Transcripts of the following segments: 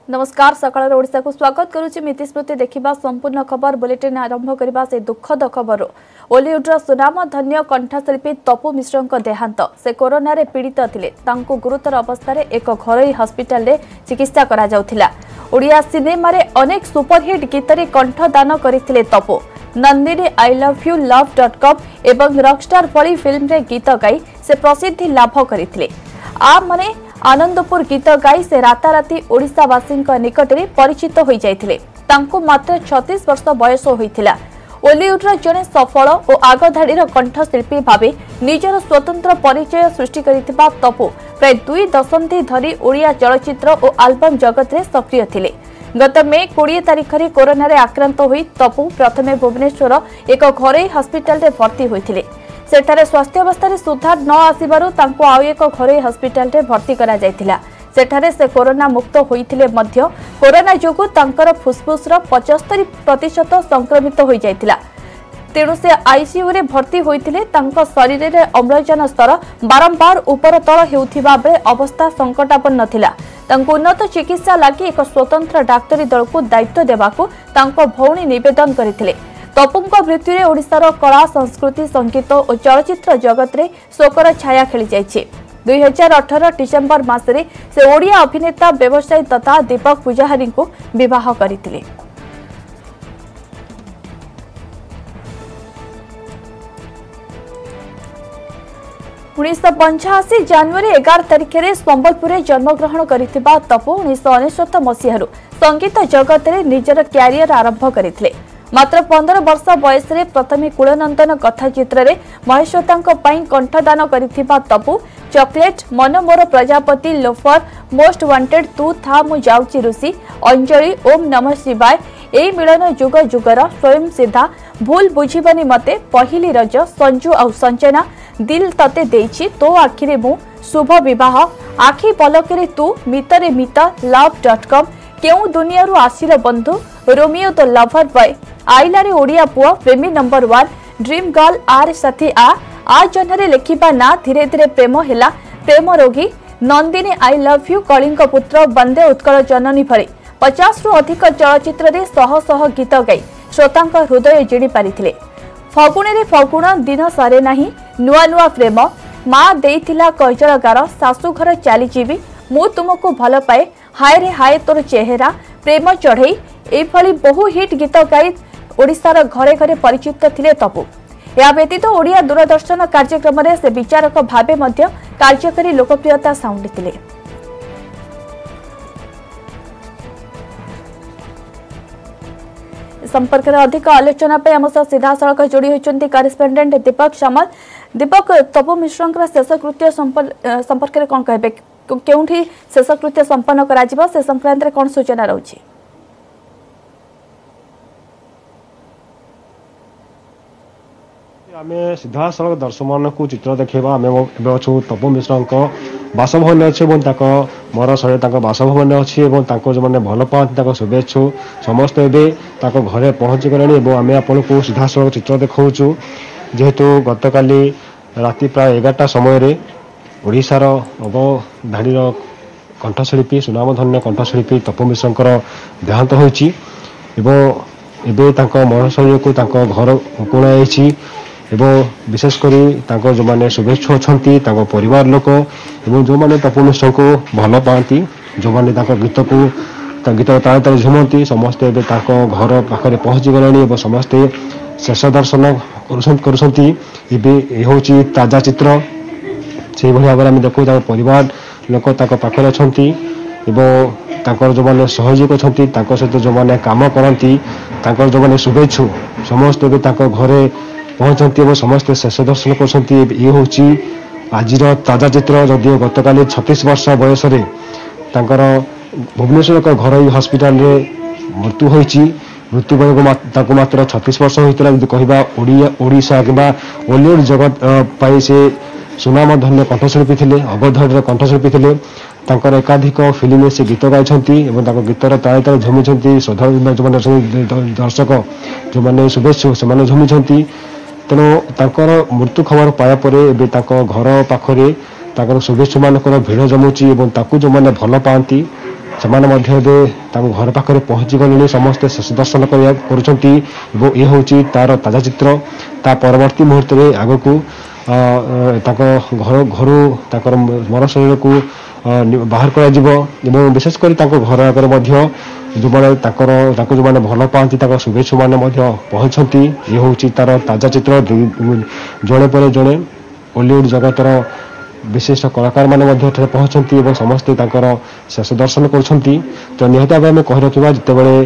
नमस्कार सकाळ ओडिशा को स्वागत करुछि मिति स्मृति देखिबा संपूर्ण खबर बुलेटिन आरंभ करबा से दुखद खबर बॉलीवुड सुनाम धन्य कंठशिल्पी तपु मिश्र देहांत से कोरोना रे पीड़ित थिले तांको गुरुतर अवस्था रे एक घरोई हॉस्पिटल रे चिकित्सा करा जाउथिला। ओडिया सिनेमा रे अनेक सुपरहिट गीत रे कंठदान करथिले तपु। Nandini I love you love.com एवं रॉकस्टार भली फिल्म रे गीत गाई से प्रसिद्धि लाभ करथिले। आ माने आनंदपुर गीत गाई से राताराती ओडिशावासी निकट में परिचित हो जाइथिले। तांको मात्र 36 वर्ष बयस होइथिला। बॉलीवुड जने सफल और आगधाड़ीर कंठशिल्पी भावे निजर स्वतंत्र परिचय सृष्टि करिथिबा तपु प्राय 2 दशंधि धरी ओडिया चलचित्र और आल्बम जगत रे सक्रिय थिले। गत मे 20 तारिख रे कोरोना रे आक्रांत होई तपु प्रथमे भुवनेश्वर एक घरोई हॉस्पिटल रे भर्ती होइथिले। सेठारे स्वास्थ्य अवस्था रे सुधार न आसिबारु तांको आउ एक घरोई हॉस्पिटल रे भर्ती करा जायथिला। सेठारे से कोरोना मुक्त होइथिले मध्य कोरोना जोगु तांकर फुसफुस रो 75% संक्रमित होई जायथिला। तेणु से आईसीयू रे भर्ती होइथिले। तांको शरीर रे अम्लजान स्तर बारंबार ऊपर तळ हेउथिबा बेले अवस्था संकटापन्न थिला। तांको उन्नत चिकित्सा लागि एक स्वतंत्र डाक्टरी दल को दायित्व देबाकू तांको भौणी निवेदन करिथिले। तपुंको मृत्यु रे ओडिशार कला संस्कृति संगीत और चलचित्र जगत रे शोकर छाया खेली जाइछे। 2018 डिसेंबर मासरे से ओडिया अभिनेता व्यवसायी तथा दीपक पुजाहारी को विवाह करथिले। उन्नीस जनवरी 11 तारिख में संबलपुर में जन्मग्रहण करथिबा तपु 1999 मसीह संगीत जगत रे निजर क्यारियर आरंभ करथिले। मात्र 15 वर्ष बयस रे प्रथमे कुलनंदन कथा चित्र रे महेश्वता कंठदान करथिबा तपु चॉकलेट मन मोर प्रजापति लोफर मोस्ट वांटेड तू था मु जाउची रुसी अंजलि ओम नमः शिवाय ए मिलन जुग जुगर स्वयं सिद्धा भूल बुझीबनी मते पहिली रज संजू आ संजना दिल तते देइछि तो आखिरे मु शुभ विवाह आखि पलकरे तू मितरे मित love.com केउ दुनिया रु आसिर बंधु रोमियो तो लवर बॉय आइला रे ओडिया पुआ प्रेमी नंबर 1 ड्रीम गर्ल आर साथी आ जन्हरे लेखिबा ना धीरे धीरे प्रेम हेला प्रेम रोगी Nandini I love you Kalinga पुत्र बंदे उत्कल जननी भरी 50 रु अधिक चलचित्र रे शह शह गीत गाई श्रोतांक हृदय जिणी पारिथिले। फगुणे रे फगुण दिन सरे नाही नुआ नुआ प्रेम माँ देइथिला कजलगार सासुघर चली जीवी मु तुमको भल पाए हाय रे हाय तोर चेहरा प्रेम चढ़ई एभली बहु हिट गीत गाई ओडिशार घरे घरे परिचित थिले तपु। या व्यतीत ओडिया दूरदर्शन कार्यक्रम रे से विचारक भावे मध्य कार्यकारी लोकप्रियता साउंडिथिले। संपर्क में अधिक आलोचना पे आम सीधा सड़क जोड़ी होती करेस्पोंडेंट दीपक सामल। दीपक तपु मिश्र शेषकृत्य संपर्क में कौन कहे केउठी शेषकृत्य संपन्न करा जिवो से संक्रांत रे कौन सूचना रहउछि? आमे सीधा सड़क दर्शक मान को चित्र देखा आम अच्छु तपु मिश्र बासभवन अच्छे मर शरीर बासभवन अच्छी जो मैंने भल पाती शुभेच्छु समस्त घरे पहुँची गले आम आपन को सीधा सड़क चित्र देखा जेहेतु गत काली राति प्राय 11टा समय ओडिशार अवधाड़ीर कंठशिल्पी सुनामधन्य कंठशिल्पी तपु मिश्र देहांत होइछि एवं मर शरीर को घर उकुणाई एवं विशेषकर जो मैंने शुभेच्छु अच्छा परिवार लोक एवं जो मैंने तपु मिश्र को भल पाती जो मैंने गीत को गीत ताल ताल झुमती समस्ते घर पाखे पहुँची गले समस्ते शेष दर्शन कर ताजा चित्र से भाव में देखू परिवार लोक पाखे अच्छा जो मैंने सहयोग अच्छा सहित जो मैंने कम करती जो मैंने शुभेच्छु समस्ते घरे पहुँचती समस्ते शेष दर्शन कर आज ताजा चित्र जदिव गत काली 36 वर्ष बयस भुवनेश्वर एक घरोई हॉस्पिटल मृत्यु होती मृत्यु बेलू मात्र 36 वर्ष होता कहवा ओडिशा कि बॉलीवुड जगत पाई से सुनाम धन्य कंठशिल्पी थे अवधाड़ीर कंठशिल्पी थे एकाधिक फिल्म से गीत गाई गीतर ताल ताल झुमुंट श्रद्धा जो दर्शक जो मैंने शुभेच्छु से झुमुंट तेणु मृत्यु खबर पायापर घर पाखे शुभेच्छु मान भीड़ जमुची जो मैंने भल पाती ସେମାନେ ମଧ୍ୟ ଏବେ ତାଙ୍କ ଘର ପାଖରେ ପହଞ୍ଚି ଗଲେଣି ସମସ୍ତେ ଶେଷ ଦର୍ଶନ କରୁଛନ୍ତି ଏବଂ ଏ ହେଉଛି ତାର ତାଜା ଚିତ୍ର ତା ପରବର୍ତ୍ତୀ ମୁହୂର୍ତ୍ତରେ ଆଗକୁ ତାଙ୍କ ଘରୁ ତାଙ୍କର ମର ଶରୀରକୁ ବାହାର କରାଯିବ ଏବଂ ବିଶେଷ କରି ତାଙ୍କ ଘର ଆଗରେ ମଧ୍ୟ ଯେଉଁମାନେ ତାଙ୍କୁ ଯେଉଁମାନେ ଭଲ ପାଆନ୍ତି ତାଙ୍କ ଶୁଭେଚ୍ଛୁମାନେ ମଧ୍ୟ ପହଞ୍ଚନ୍ତି ଇଏ ହେଉଛି ତାର ତାଜା ଚିତ୍ର ଜଣେ ପରେ ଜଣେ ଓଲିଉଡ୍ ଜଗତର ବିଶିଷ୍ଟ କଳାକାରମାନେ ମଧ୍ୟ ଏଠାରେ ପହଞ୍ଚନ୍ତି ଏବଂ ସମସ୍ତେ ତାଙ୍କର ଶେଷ ଦର୍ଶନ କରୁଛନ୍ତି ତ ନିହାତି ଭାବେ ଆମେ କହି ରଖିବା ଯେତେବେଳେ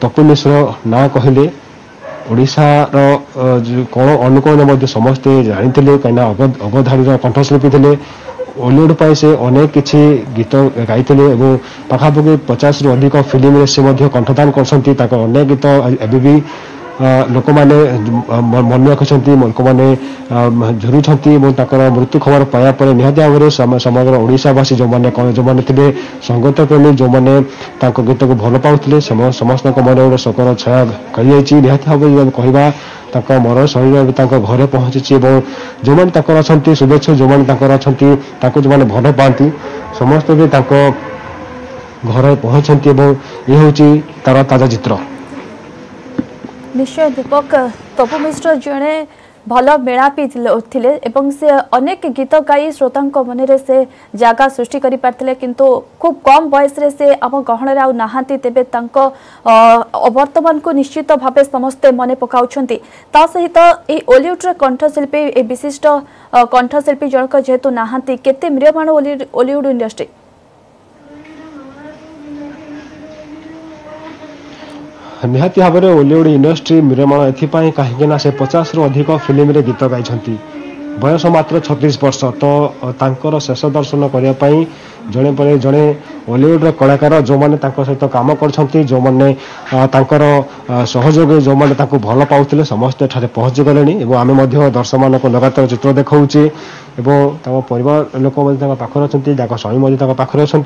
ତପୁ ମିଶ୍ର ନାଁ କହିଲେ ଓଡ଼ିଶାର କୋଣ ଅନୁକୋଣରେ ମଧ୍ୟ ସମସ୍ତେ ଜାଣିଥିଲେ କାହିଁକିନା ଅବଧାରୀର କଣ୍ଠଶିଳ୍ପୀ ଥିଲେ ଓଲିଉଡ୍ ପାଇଁ ସେ ଅନେକ କିଛି ଗୀତ ଗାଇଥିଲେ ଏବଂ ପାଖାପାଖି 50ରୁ ଅଧିକ ଫିଲ୍ମରେ ସେ ମଧ୍ୟ କଣ୍ଠଦାନ କରିଛନ୍ତି ତାଙ୍କ ଅନେକ ଗୀତ ଏବେ ବି ଲୋକମାନେ ମନେ ରଖିଛନ୍ତି ଲୋକମାନେ ଝୁରୁଛନ୍ତି ଏବଂ ତାଙ୍କର ମୃତ୍ୟୁ ଖବର ପାଇବା ପରେ ନିହାତି ଭାବରେ ସମଗ୍ର ଓଡ଼ିଶାବାସୀ ଯେଉଁମାନେ ଥିଲେ ସଙ୍ଗୀତ ପ୍ରେମୀ ଯେଉଁମାନେ ତାଙ୍କ ଗୀତକୁ ଭଲ ପାଉଥିଲେ ସମସ୍ତଙ୍କ ମନରେ ଗୋଟେ ଶୋକର ଛାୟା ଖେଳିଯାଇଛି ନିହାତି ଭାବରେ ଯଦି କହିବା ତାଙ୍କ ମର ଶରୀର ଏବେ ତାଙ୍କ ଘରେ ପହଞ୍ଚିଛି ଏବଂ ଯେଉଁମାନେ ତାଙ୍କର ଅଛନ୍ତି ଶୁଭେଚ୍ଛୁ ଯେଉଁମାନେ ତାଙ୍କର ଅଛନ୍ତି ତାଙ୍କୁ ଯେଉଁମାନେ ଭଲ ପାଆନ୍ତି ସମସ୍ତେ ବି ତାଙ୍କ ଘରେ ପହଞ୍ଚନ୍ତି ଏବଂ ଇଏ ହେଉଛି ତାର ତାଜା ଚିତ୍ର। निश्चय दीपक तपु मिश्र जड़े भल मेलापी थे से अनेक गीत गाई श्रोता मन से जगह सृष्टि कर पारे किंतु खूब कम बयस से आम गहन नहांती तेबे वर्तमान को निश्चित भाव समस्ते मन पकाउछंती ता सहित ए ओलिउडर कंठशिल्पी ए विशिष्ट कंठशिल्पी जनक जेहेतु नहांती केते म्रियमाण ओलिउड इंडस्ट्री निहाती भाव में ओलिउड इंडस्ट्री म्रियमाण एपाई कहीं से 50ରୁ अधिक फिल्म गीत गाई बयस मात्र 36 वर्ष तो तांकर शेष दर्शन करने जड़े पर जड़े ओलिउडर कलाकार जो मैंने सहित काम कर जो मैंने सहयोगी जो मैंने भल पाते समस्ते पहुँची गले आम दर्शक मान लगातार चित्र देखा परिवार लोक पाखे अच्छा स्वामी पाखे अच्छा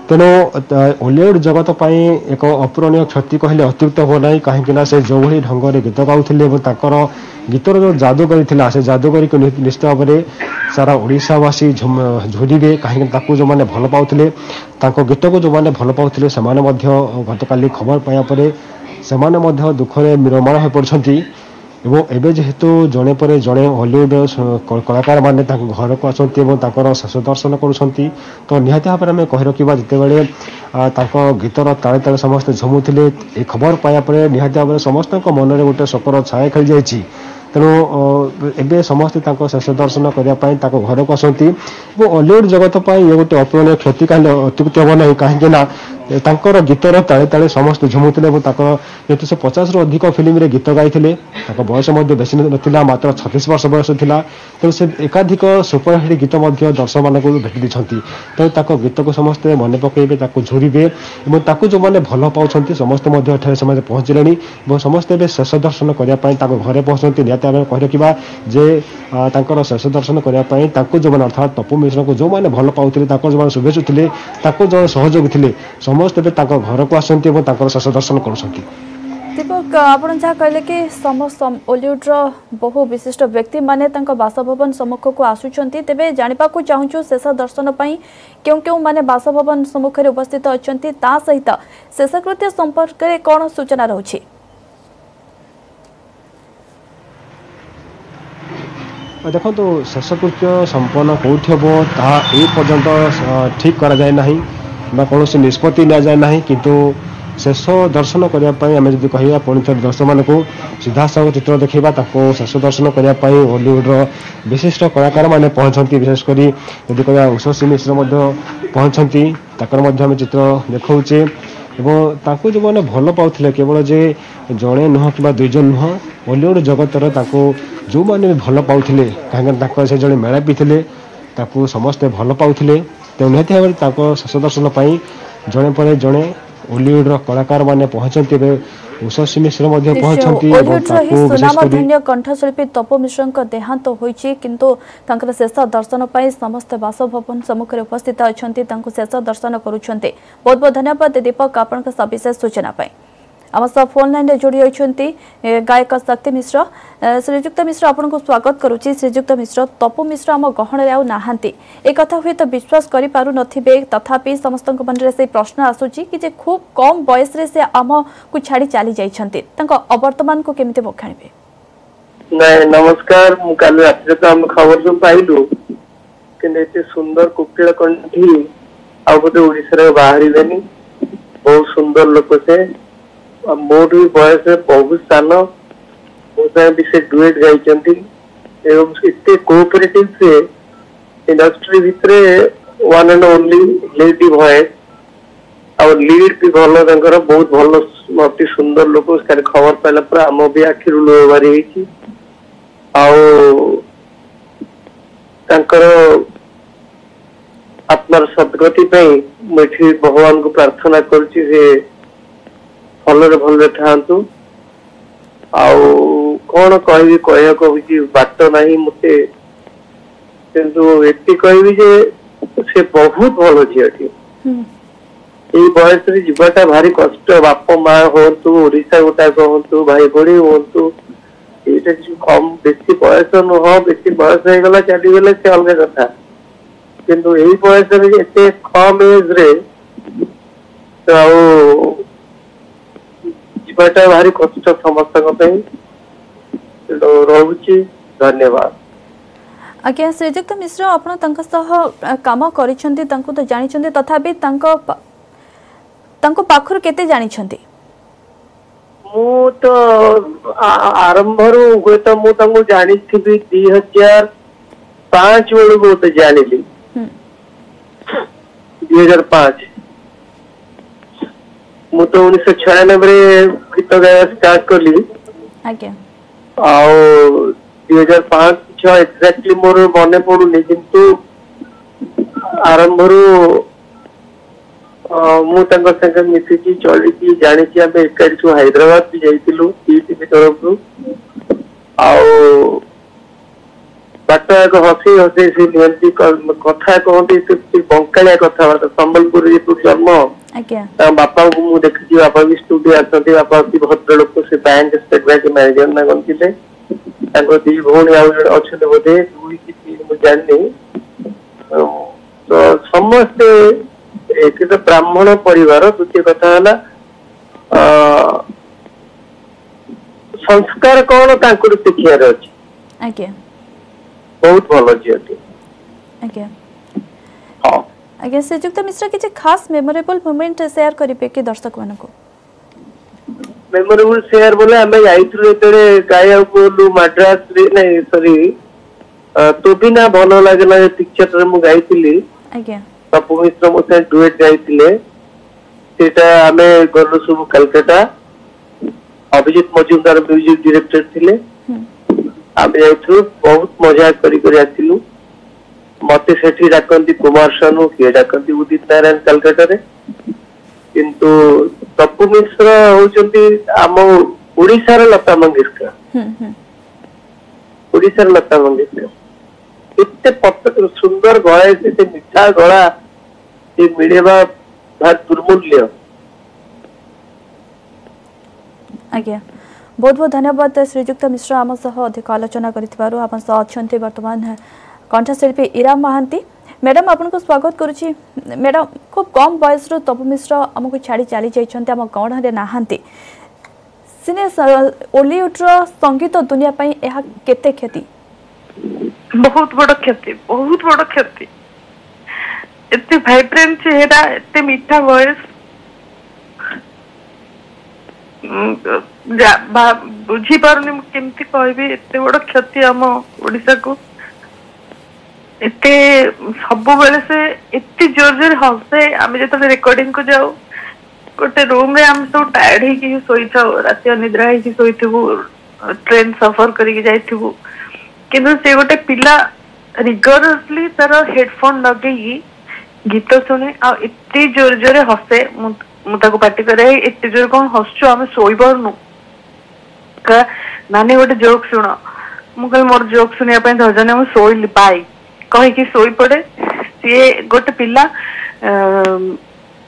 तेणु ओलिउड जगत पर एक अपूरणीय क्षति कहले अत्युक्त हो ना कहीं से जो भाई ढंग से गीत गाउले गीतर जो जादूगरी था से जादूगरी को निश्चित भाव में सारा ओडिशावासी झुरिबे कहीं जो मैंने भल पाते गीत को जो मैंने भल पाते गतकाली खबर पाया से दुखरे म्रियमाण हो पड़ती एवं जेहेतु जड़े पर जड़े हॉलीवुड कलाकार मैंने घर को आसती शेष दर्शन करुँच तो निहाती भाव में आम कही रखा जितेबाला गीतर ताले ताले समस्ते झुमुले ये खबर पाया निहाती भाव में समस्त मन में गोटे शोकर छाया खेली जाइए तेणु एवं समस्ते शेष दर्शन करने घर को आसती हॉलीवुड जगत पर ये गोटे अपूरणीय क्षति कहले अत्युक्ति हम ना कहीं गीतर ताले ताले समस्त झुमुले जेहतु से 50ରୁ अधिक फिल्म गीत गाई बयस बेसी ना मात्र 36 वर्ष बयस था तेणु से एकाधिक सुपरहिट गीत दर्शक मान भेटी देती तेणु गीत को समस्ते मन पकड़े झुरिबे और जो मैंने भल पाँच समस्ते पहुँचले और समस्ते शेष दर्शन करने घरे पहुँचती निहत भाव कही रखा जे शेष दर्शन करने जो मैंने अर्थात तपु मिश्र को जो मैंने भल पाते जो मैंने शुभेच्छु थे जो सहयोगी थे समस्ते घर को आसती शेष दर्शन कर दीपक आप जहाँ कहले कि समस्त ओलिउडर बहु विशिष्ट व्यक्ति माने बासभवन सम्मुख को आसुचंती तेबे जानिबा को चाहूँ शेष दर्शन पाई क्यों क्यों माने बासभवन सम्मुख में उपस्थित अछंती ता सहित शेषकृत्य संपर्क में कौन सूचना रही देखो तो शेषकृत्य संपन्न कौटी हम पर्यंत ठीक करा जाए ना कौन निष्पत्ति नि जाए ना किंतु शेष दर्शन करने आम जब कह पुणी थे दर्शक मानक सीधा सह चित्र देखा शेष दर्शन करने हॉलीवुडर विशिष्ट कलाकार मैंने पहुँचती विशेषकर यदि कह उषसी मिश्र पहुँचती आम चित्र देखा जो मैंने भल पाते केवल जे जड़े नुह कि दुईजन नुह हॉलीवुड जगतर जो मैंने भल पाते कहीं से जड़े मेलापी थे समस्ते भल पाते तेणु निहत भाव में शेष दर्शन जड़े पर जड़े ओलिउडर कलाकार मैंने पहुँचती उषसी मिश्र सुनामधन्य कंठशिल्पी तपु मिश्र देहांत होइछि किंतु शेष दर्शन पर समस्त बासभवन सम्मुख में उपस्थित अच्छा शेष दर्शन करुछन्ते बहुत बहुत धन्यवाद दीपक आपन सविशेष सूचना पाई। आम सह फोन लाइन रे जोड़ी होइछंती गायक शक्ति मिश्र। श्रीजुक्त मिश्र आपनको स्वागत करूची। श्रीजुक्त मिश्र तपु मिश्र आम गहन रे आउ नाहांती ए कथा हुए तो विश्वास करि पारु नथिबे तथापि समस्तक मन रे से प्रश्न आसुची कि जे खूब कम बयस रे से आम को छाड़ी चली जाइछंती तांको अवर्तमान को केमिते बखाणिबे? नहीं नमस्कार मु काल रात्रि तो हम खबर जो पाइलु कि सुंदर कुकिल कंठी आ बोधे ओडिसा बाहरी बहुत सुंदर लोक से मोर भी बयस बहुत सान भी से डुएट गाई एवं कोऑपरेटिव से इंडस्ट्री भितर one and only lady voice और लीड भी भल बहुत भल अति सुंदर लोक खबर पाइला पर आम भी आखिर लुह बारी आत्मार सदगति मुझे भगवान को प्रार्थना करुच्ची भलरे भलरे थांतु कौन कहि कह बाट नहीं मते किंतु एति कहबी जे से बहुत भल झीटी ये बयस जीवाटा भारी कष्ट बाप माँ हूँ ओडिशा गोटा हूँ भाई भाई हूँ ये कम बेसी बयस नुह बेसी बयस हो गला चलीगले से अलग कथा किंतु यही बयस एते कम एज रे जीवाटा भारी कष्ट समस्त रोची। धन्यवाद। आज्ञा श्रीजुक्त मिश्र आपण काम करिसेंती तांको तो जानिछंती तथापि तांको पाखर केते जानिछंती? मु तो आरंभ हुए तो मुझे जानी थी 2005 बेलू तो जानी 2005 मु तो 1996 गीत गाया स्टार्ट कली 2005-6 एक्जाक्टली मोर मन पड़ुनी किंतु आरंभ मुझे मिसिकी चलिकी जानी आम एकाठी हैदराबाद भी जाइलु टीवी तरफ बाट एक हसी हसी से नियंती कथा कहते बंकालिया कथबार्ता संबलपुर जन्म बापा को मुझे देखी बापा भी स्टूडियो आसती बापा अति भद्र लोक से बैंक स्टेट बैंक मैनेजर ना कौन थे दी भौणी अच्छा बोधे 2 कि 3 मुझे जानी तो समस्ते एक तो ब्राह्मण परिवार द्वितीय कथा है संस्कार कौन शिक्षार अच्छे बहुत भल झीटी। हाँ आज्ञा श्रीजुक्त मिश्र किसी खास मेमोरेबल मोमेंट शेयर करेंगे कि दर्शक मान को? मेमोरेबल शेयर बोले आम जाइए गाया बोलू मद्रास नहीं सॉरी तो भी ना भल लगे पिक्चर में गाई तपु मिश्र मो डुएट गाइले आम गलु सब कलकाता अभिजीत मजुमदार म्यूजिक डायरेक्टर थिले आम जाइलु बहुत मजा करिलु मते सेठी डाकंती कुमार सानू किए डाकंती उदित नारायण कलकाता रे किंतु तपु मिश्र होचंती आम ओडिसा रे लता मंगेशकर ओडिसा रे लता मंगेशकर इतने सुंदर गला से मिठा गला मिलेबा बहुत दुर्मूल्य। आज्ञा बहुत बहुत धन्यवाद श्रीजुक्त मिश्र आम सह अधिक आलोचना करितबारु आपन सह अछंती वर्तमान कंठशिल्पी इरा महांती मैडम आपन को स्वागत करुछि। मैडम खूब कम बयस रो तपु मिश्र हमको छाड़ी चली जाइछंती हम गण रे नाहांती सिने ओलीवुड रो संगीत दुनिया पई एहा केते क्षति? बहुत बड़ क्षति एते वाइब्रेंट चेहरा एते मीठा वॉइस बुझी पारुनी केमती कहबी एते बड़ क्षति हम ओडिसा को एते सब बेले से एते जोर जोर हंसे आम जो रिकॉर्डिंग को जाऊ गोटे रूम रे हम सब टायर्ड ही सोई थाउ राति अनिद्रा ही सोई थबु ट्रेन सफर करके जाइथबु किंतु से गोटे पिला रिगरसली तार हेडफोन लगे गीत शुणे आ एते जोर जोर हसे मुझे पार्टी करे एते जोर कौन हसु आम सोई पारनु नानी गोटे जोक शुण मुझे मोर जोक शुणा धरजने मुझे शोली बाई कहीकि शोई पड़े सी गोटे पिला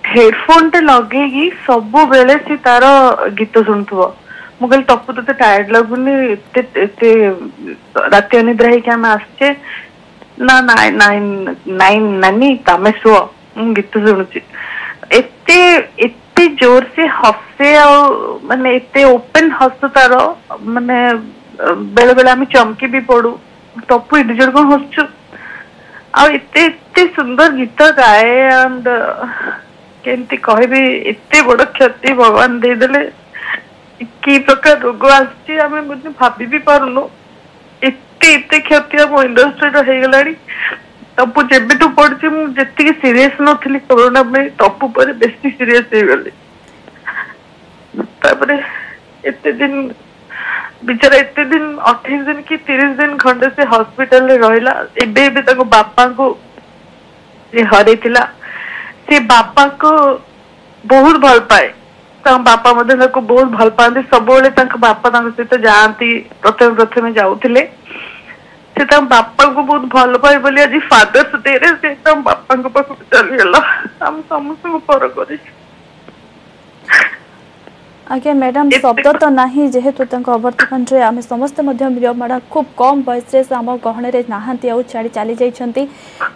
हेडफोन टे लगे सब बेले सी तार गीत शुणुव मु कहली तपु तो टायर्ड लगुनि राति अनिद्रा होम आसचे ना नानी तमें शुओ मु गीत शुणुची एते एते जोर से हसे माने एते ओपन हस तार माने बेले बेले आम चमकी भी पड़ू तपु एड जोर कौन हसचु आते एते सुंदर गीत गाए एंड केमती कहबी एते बड़ क्षति भगवान देदेले कि प्रकार रोग आम भाभी भी पारुनु एते एते क्षति आम इंडस्ट्री हो गलानी तपु जेबे तू पड़ी मुझे सीरीयस नथली कोरोना में तपु पर बेसी सीरीयस हो गली तापरे एते दिन बिचारा एते दिन 28 दिन कि 30 दिन खंडे से हॉस्पिटल रे रहिला एबे एबे ताको बापा को जे हरे थिला से बापा को बहुत भल पाए बापा बहुत भल पाते सब बापा सहित जाती प्रथम जाऊले से बापा को बहुत भल पाए बोली आज फादर्स डे रे से बापा पाखक चलीगला आम समस्त पर कर आज्ञा मैडम शब्द तो नहीं जेहेतु अवर्तमान आम समस्ते मैडम खूब कम बयस आम गहन नहांती आउ छाड़ी चली जाइछंती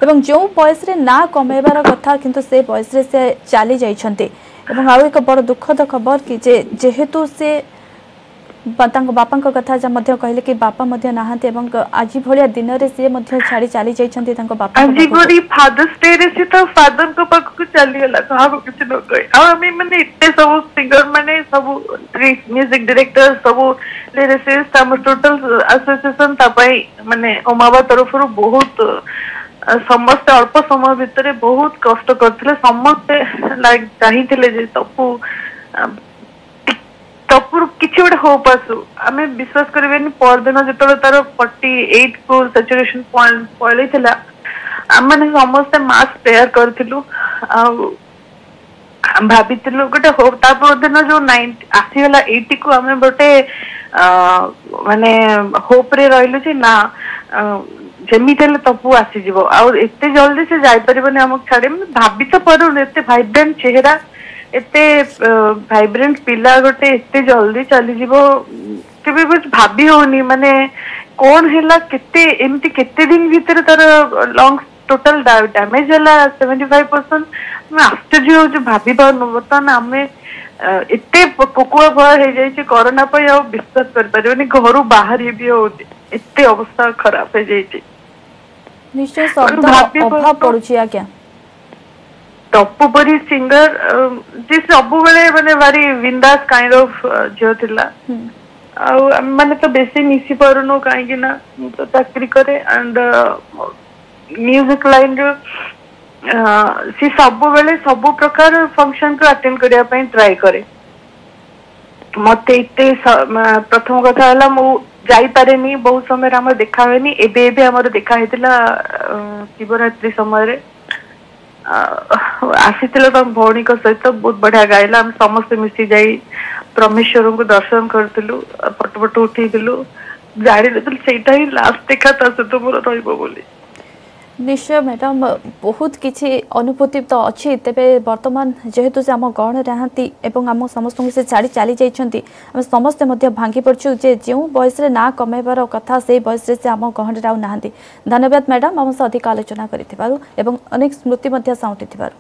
एवं जो बयस ना कमेबार कथा किंतु से बयस से चली जाइछंती एवं आउ एक बड़ दुखद खबर कि जेहेतु से बापा कथा जहाँ कहले कि बापा नहांती एवं आज भाया दिन में सी छाड़ी चली जाइछंती बापा फादर्स डे रे से तो फादर को पाखक चलीगला क्या किसी न कहे आम मैंने इतने सब सिंगर मैंने सब म्यूजिक डायरेक्टर सब लिरिसिस्ट टोटल एसोसिएशन माने ओमाबा तरफ बहुत समस्ते अल्प समय भितर बहुत कष्ट करते समस्ते लाइक चाहिए तपु तपुर किसी गोटे होप आसू आम विश्वास करें परदिन जो तार 48 को सैचुरेशन पॉइंट पलैला आम मैंने समस्ते मास्क प्रेयर करूँ भाभी गोटे होप दिन जो 90 आसीगला 80 को आम गोटे माने होप रे रहिलु जे ना जमी तपु आसीज आते जल्दी से जापर आमको छाड़े भाभी तो पारूँ एत भाइब्रेंट चेहरा एते वाइब्रेंट पिला गोटे एते जल्दी चली जीवो केबे कुछ भाभी होनी माने कौन हैला केते एमती केते दिन भीतर तार लंग्स टोटल डैमेज हैला 75% मैं आश्चर्य हो जो भाभी पारनु बर्तमान आमे एते कोकुआ भय हे जाई कोरोना पे आ विश्वास कर परिबनी घरु बाहर भी हो एते अवस्था खराब हे जाई निश्चय शब्द अभाव पड़ुची आज्ञा टप्पू परी सिंगर जी सब बेले माने भारी विंदास काइंड ऑफ जो थिला माने तो बेसी मिसी परनो काहे ना तो चाकरी करे एंड म्यूजिक लाइन जो सी सब बेले सब प्रकार फंक्शन को अटेंड करिया पई ट्राई करे मते इते प्रथम कथा हला मु जाई पारेनी बहुत समय हमर देखा होनी एबे एबे हमर देखा हेतिला शिवरात्रि समय रे आसी भौणी सहित बहुत बढ़िया गाइला हम समस्त मिसी जाई परमेश्वर को दर्शन करथिलु फोटो फोटो उठेइलु जानी सेटा ही लास्ट देखा ता से तो मोर रहइबो बोली निश्चय मैडम बहुत किसी अनुभूति तो अच्छी तेरे वर्तमान जेहेतु से आम गहन नहांती एवं आम समस्त से छाड़ी चली जाइछंती आम समस्ते भांगी पड़छु जे जो बयस ना कमेबार कथा से बयस से आम गहन आउ नहांती धन्यवाद मैडम आम से अधिक आलोचना करिथिबारु एवं अनेक स्मृति मध्य साउंटिथिबारु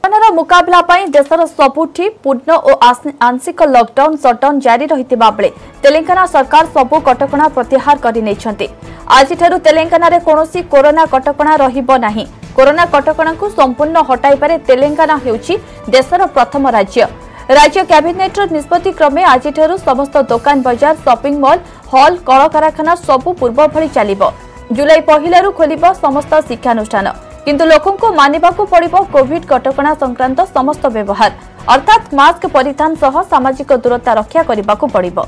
कोरोनार मुकाबला पाई देशर सबुठी पूर्ण और आंशिक लॉकडाउन शटडाउन जारी रहितिबा बेले तेलंगाना सरकार सबु कटकणा प्रत्याहार करि नैछंती आज तेलंगाना रे कोनोसी कोरोना कटकणा रहिबो नाही कोरोना कटकणा को संपूर्ण हटाई पारे तेलंगाना हेउची देशर प्रथम राज्य कैबिनेट निष्पत्ति क्रमे आज समस्त दुकान बाजार शॉपिंग मॉल हॉल कल कारखाना सबु पूर्व भली चलिबो जुलाई पहिलारु खोलिबो समस्त शिक्षानुष्ठान किंतु लोकों को मानिबाकू पड़िबो कोविड कटकणा संक्रांत समस्त व्यवहार अर्थात मास्क परिधान सह सामाजिक दूरता रक्षा करिबाकू पड़िबो।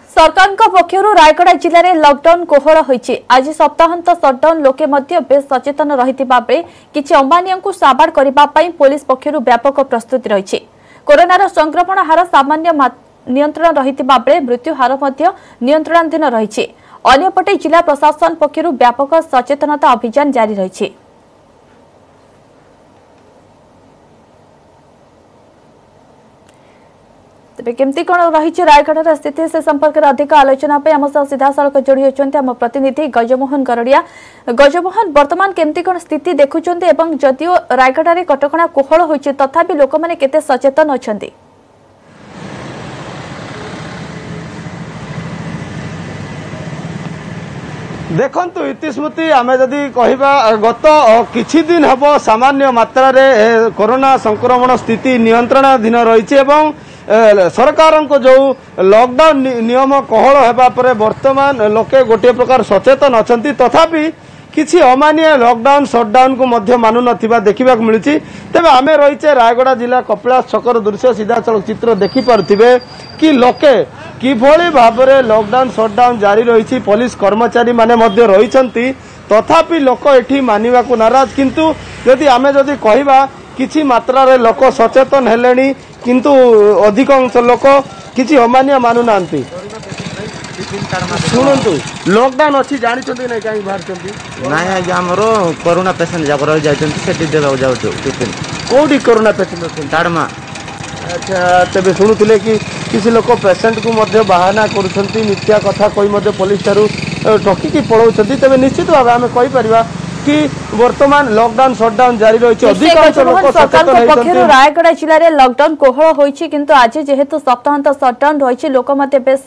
सरकार पक्षर रायगड़ा जिले में लॉकडाउन कोहल होईछि आज सप्ताहांत शटडाउन लोके मध्य बेस सचेतन रहितिबा बेले किछि अमानियों को साबाड़ करिबा पई पुलिस पक्षर व्यापक प्रस्तुति रहिछि कोरोनार संक्रमण हार सामान्य नियंत्रण रहितिबा बेले मृत्यु हार मध्य नियंत्रणाधीन रहिछि अन्यपटे जिला प्रशासन पक्षरु व्यापक सचेतनता अभियान जारी रही। तेज केमती कौन रही रायगढ़ स्थिति से संपर्क में अधिक आलोचना आम सह सीधा सड़क जोड़ी होती आम प्रतिनिधि गजमोहन गरड़िया। गजमोहन वर्तमान केमती कौन स्थिति देखुंत एवं जदियो रायगढ़ में कटकणा कोहल होती तथापि लोक मैंने केते सचेतन अच्छा? देखंतु इतिस्मृति आमे जदि कहिबा गत किछि दिन हबो सामान्य मात्रा रे कोरोना संक्रमण स्थिति नियंत्रणाधीन रही एवं सरकार को जो लॉकडाउन नियम कोहल हेबा परे वर्तमान लोके गोटे प्रकार सचेतन अछंती तथापि किछि अमान्य लॉकडाउन शटडाउन को मध्य मानु नथिबा देखिबा मिलुछि। तबे आमे रहिचे रायगढ़ जिला कपिलास छकर दृश्य सीधा चलचित्र देखि पारुथिबे कि लोके किभଳି भाबरे लॉकडाउन शटडाउन जारी रही पुलिस कर्मचारी माने मध्य रहिछंती तथापि लोक एठी मानिबा को नाराज। किंतु यदि आमे जदि कहिबा किछि मात्रा रे लोक सचेतन हेलेनी किंतु अधिकांश लोक किछि अमान्य मानु नांती। शुणु लॉकडाउन अच्छी जानी नहीं कहीं बाहर ना आज्ञा आमर कोरोना पेसेंट जाक रही जाती देवा जाऊँ कौटी कोरोना पेसेंट अच्छे ताड़मा। अच्छा तेज शुणुले कि किसी लोक पेसेंट को मध्य बाहाना कर मिथ्या कथा कही पुलिस ठारू ठकिकी पलाउं तेज निश्चित भाव आम कहीपर कि वर्तमान लॉकडाउन शटडाउन जारी रही अधिकांश लोक सचेतन होइछन्ति। रायगढ़ जिले में लॉकडाउन कोहल होइछि किंतु आज जेहेतु सप्ताहांत शटडाउन रही लोक मध्य बेस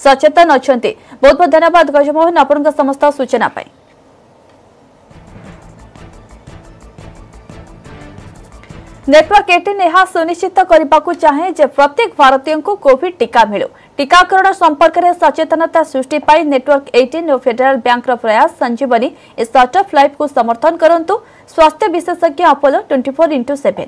सचेतन अच्छा। बहुत बहुत धन्यवाद गजमोहन आपन समस्त सूचना पाई। नेटवर्क 18 यह सुनिश्चित करने चाहे जे प्रत्येक भारतीय को कोविड टीका मिलू। टीकाकरण संपर्क में सचेतनता सृष्टि पाई नेटवर्क 18 और फेडरल बैंक प्रयास संजीवनी इस स्टार्टअप लाइफ को समर्थन करंतु। स्वास्थ्य विशेषज्ञ अपोलो 24x7।